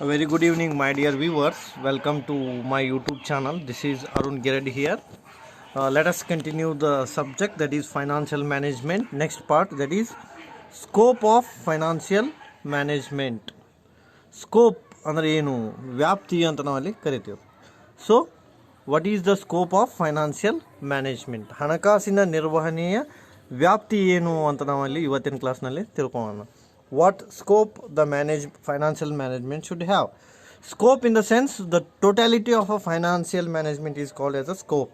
A very good evening, my dear viewers. Welcome to my YouTube channel. This is Arun Gired here. Let us continue the subject, that is financial management. Next part, that is scope of financial management. Scope ಅಂದರೆ ಏನು, ವ್ಯಾಪ್ತಿ ಅಂತ ನಾವಲ್ಲಿ ಕರಿತೀವಿ. So what is the scope of financial management, ಹಣಕಾಸಿನ ನಿರ್ವಹಣೆಯ ವ್ಯಾಪ್ತಿ ಏನು ಅಂತ ನಾವಲ್ಲಿ ಇವತ್ತಿನ ಕ್ಲಾಸ್ನಲ್ಲಿ ತಿಳ್ಕೊಳ್ಳೋಣ. What scope the financial management should have. Scope in the sense the totality of a financial management is called as a scope.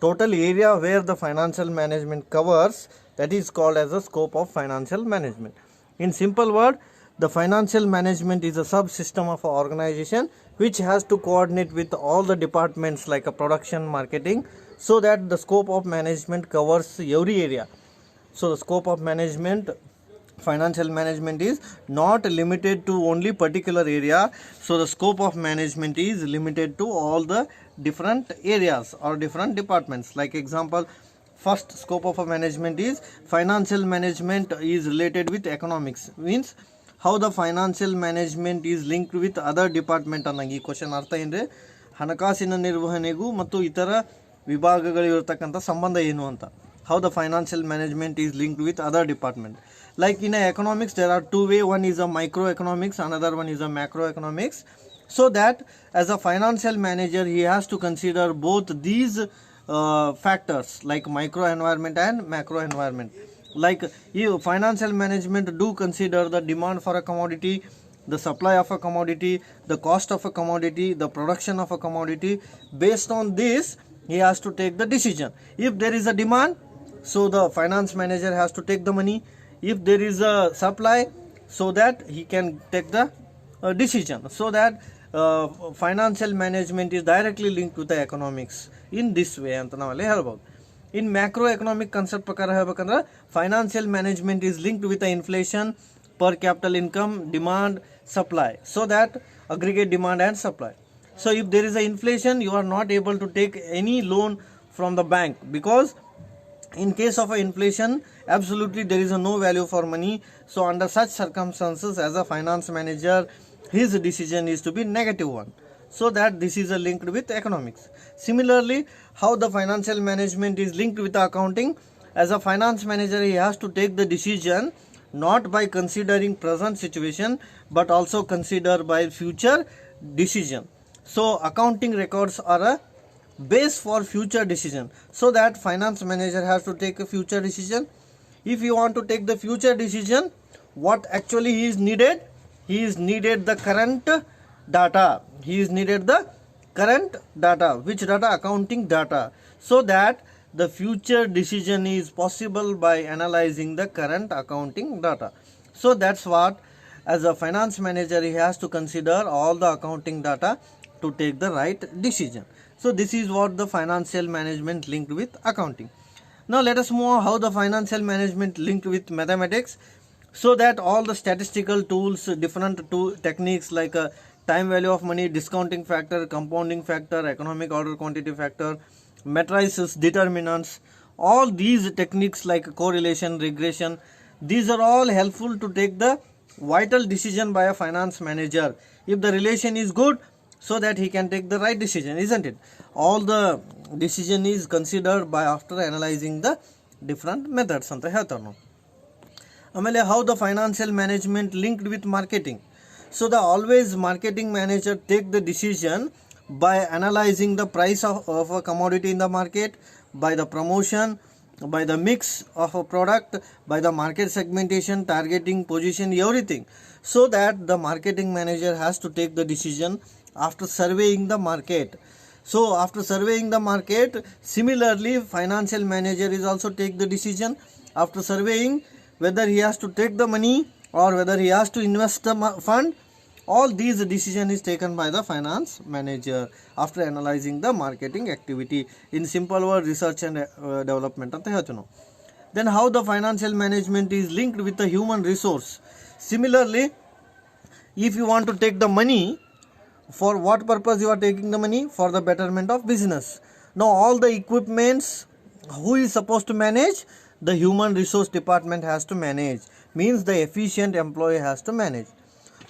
Total area where the financial management covers, that is called as a scope of financial management. In simple word, the financial management is a subsystem of an organization which has to coordinate with all the departments like a production, marketing, so that the scope of management covers every area. So the scope of financial management is not limited to only particular area. So the scope of management is limited to all the different areas or different departments. Like example, first scope of management is financial management is related with economics, means how the financial management is linked with other department ಅನ್ನಂಗೆ ಈ question ಅರ್ಥ ಏನ್ರೆ, ಹಣಕಾಸಿನ ನಿರ್ವಹಣೆಗೂ ಮತ್ತು ಇತರ ವಿಭಾಗಗಳಿರತಕ್ಕಂಥ ಸಂಬಂಧ ಏನು ಅಂತ. How the financial management is linked with other department. Like in economics, there are two ways. One is a microeconomics, another one is a macroeconomics. So that as a financial manager, he has to consider both these factors like micro environment and macro environment. Like financial management do consider the demand for a commodity, the supply of a commodity, the cost of a commodity, the production of a commodity. Based on this, he has to take the decision. If there is a demand, so the finance manager has to take the money. If there is a supply, so that he can take the decision. So that financial management is directly linked to the economics in this way ಅಂತ ನಾವಲ್ಲಿ ಹೇಳ್ಬೋದು. In macroeconomic concept ಪ್ರಕಾರ ಹೇಳ್ಬೇಕಂದ್ರೆ financial management is linked with the inflation, per capital income, demand, supply, so that aggregate demand and supply. So if there is a inflation, you are not able to take any loan from the bank, because in case of a inflation, absolutely there is a no value for money. So under such circumstances, as a finance manager, his decision is to be negative one. So that this is linked with economics. Similarly, how the financial management is linked with accounting. As a finance manager, he has to take the decision not by considering present situation, but also consider by future decision. So accounting records are a base for future decision. So that finance manager has to take a future decision. If you want to take the future decision, what actually he is needed? He is needed the current data. He is needed the current data. Which data? Accounting data. So that the future decision is possible by analyzing the current accounting data. So that's what, as a finance manager, he has to consider all the accounting data to take the right decision. So this is what the financial management linked with accounting. Now let us move on how the financial management linked with mathematics. So that all the statistical tools, different techniques like time value of money, discounting factor, compounding factor, economic order quantity factor, matrices, determinants, all these techniques like correlation, regression, these are all helpful to take the vital decision by a finance manager. If the relation is good, so that he can take the right decision, isn't it? All the decision is considered by after analyzing the different methods ಅಂತ ಹೇಳ್ತಾರೆ ನಾವು. ಆಮೇಲೆ how the financial management linked with marketing. So the always marketing manager take the decision by analyzing the price of a commodity in the market, by the promotion, by the mix of a product, by the market segmentation, targeting, position, everything. So that the marketing manager has to take the decision after surveying the market. So after surveying the market, similarly financial manager is also take the decision after surveying whether he has to take the money or whether he has to invest the fund. All these decision is taken by the finance manager after analyzing the marketing activity. In simple word, research and development ಅಂತ ಹೇಳ್ತೀವಿ ನಾವು. Then how the financial management is linked with the human resource. Similarly, if you want to take the money, for what purpose you are taking the money? For the betterment of business. Now all the equipments, who is supposed to manage? The human resource department has to manage, means the efficient employee has to manage.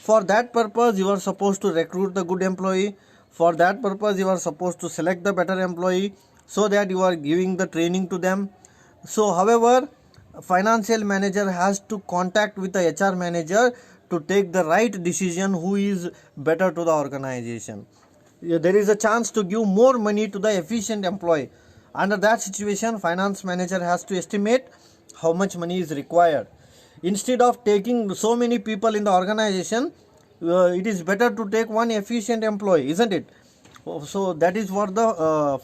For that purpose you are supposed to recruit the good employee. For that purpose you are supposed to select the better employee, so that you are giving the training to them. So however, financial manager has to contact with the HR manager to take the right decision who is better to the organization. There is a chance to give more money to the efficient employee. Under that situation, finance manager has to estimate how much money is required. Instead of taking so many people in the organization, it is better to take one efficient employee, isn't it? So that is what the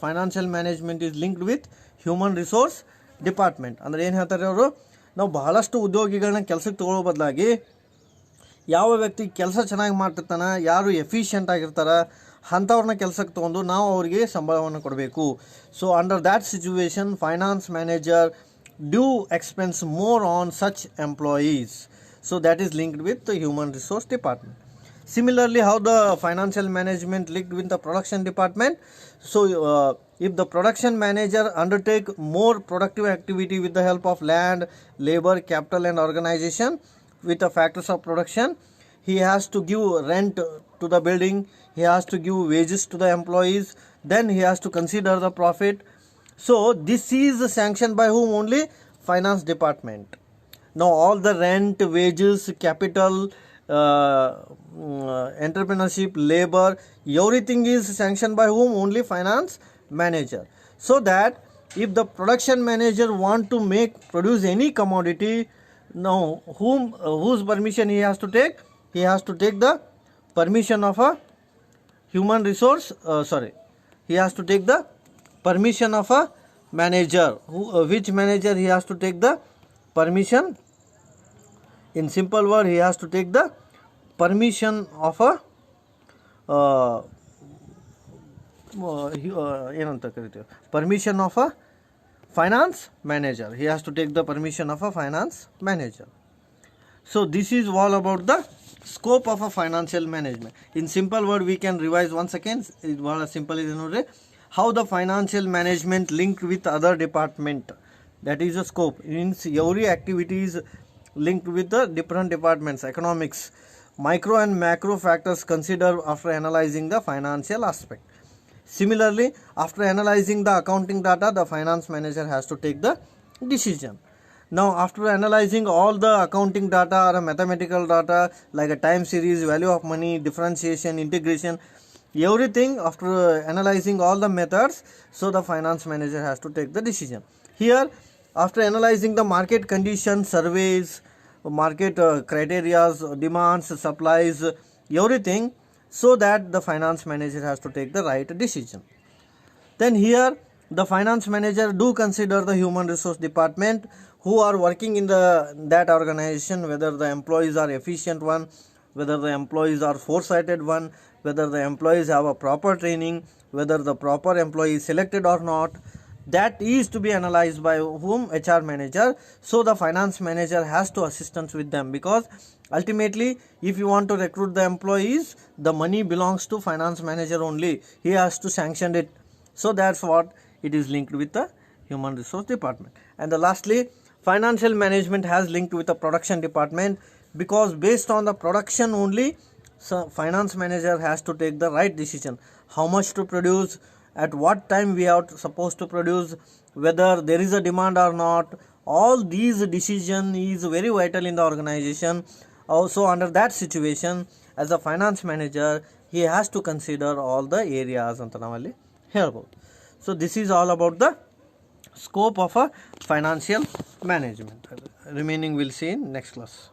financial management is linked with human resource department. ಅಂದರೆ ಏನು ಹೇಳ್ತಾರೆ ಅವರು, ನಾವು ಬಹಳಷ್ಟು ಉದ್ಯೋಗಿಗಳನ್ನ ಕೆಲಸಕ್ಕೆ ತಗೊಳ್ಳೋ ಬದಲಾಗಿ ಯಾವ ವ್ಯಕ್ತಿ ಕೆಲಸ ಚೆನ್ನಾಗಿ ಮಾಡ್ತಿರ್ತಾನೆ, ಯಾರು ಎಫಿಷಿಯೆಂಟ್ ಆಗಿರ್ತಾರೆ ಅಂಥವ್ರನ್ನ ಕೆಲಸಕ್ಕೆ ತೊಗೊಂಡು ನಾವು ಅವರಿಗೆ ಸಂಬಳವನ್ನು ಕೊಡಬೇಕು. So under that situation finance manager due expense more on such employees. So that is linked with the human resource department. Similarly, how the financial management linked with the production department. So if the production manager undertake more productive activity with the help of land, labor, capital and organization with the factors of production, he has to give rent to the building, he has to give wages to the employees, then he has to consider the profit. So this is sanctioned by whom? Only finance department. Now all the rent, wages, capital, entrepreneurship, labor, everything is sanctioned by whom? Only finance manager. So that if the production manager want to produce any commodity, now whose permission he has to take? He has to take the permission of a human resource. He has to take the permission of a manager. Which manager he has to take the permission? In simple word, he has to take the permission of a permission of a finance manager. He has to take the permission of a finance manager. So this is all about the scope of a financial management. In simple word, we can revise once again. It was simple is how the financial management linked with other department. That is the scope. Means every activity is linked with the different departments. Economics, micro and macro factors considered after analyzing the financial aspect. Similarly, after analyzing the accounting data, the finance manager has to take the decision. Now after analyzing all the accounting data or mathematical data like a time series, value of money, differentiation, integration, everything, after analyzing all the methods, so the finance manager has to take the decision. Here, after analyzing the market conditions, surveys, market criteria, demands, supplies, everything, so that the finance manager has to take the right decision. Then here the finance manager do consider the human resource department who are working in that organization, whether the employees are efficient one, whether the employees are foresighted one, whether the employees have a proper training, whether the proper employee is selected or not. That is to be analyzed by whom? HR manager. So the finance manager has to assistance with them, because ultimately if you want to recruit the employees, the money belongs to finance manager only. He has to sanction it. So that's what it is linked with the human resource department. And lastly, financial management has linked with the production department, because based on the production only, so finance manager has to take the right decision. How much to produce, at what time we are supposed to produce, whether there is a demand or not. All these decision is very vital in the organization. Also under that situation, as a finance manager, he has to consider all the areas anta navali helbodu. So this is all about the scope of a financial management. Remaining we'll see in next class.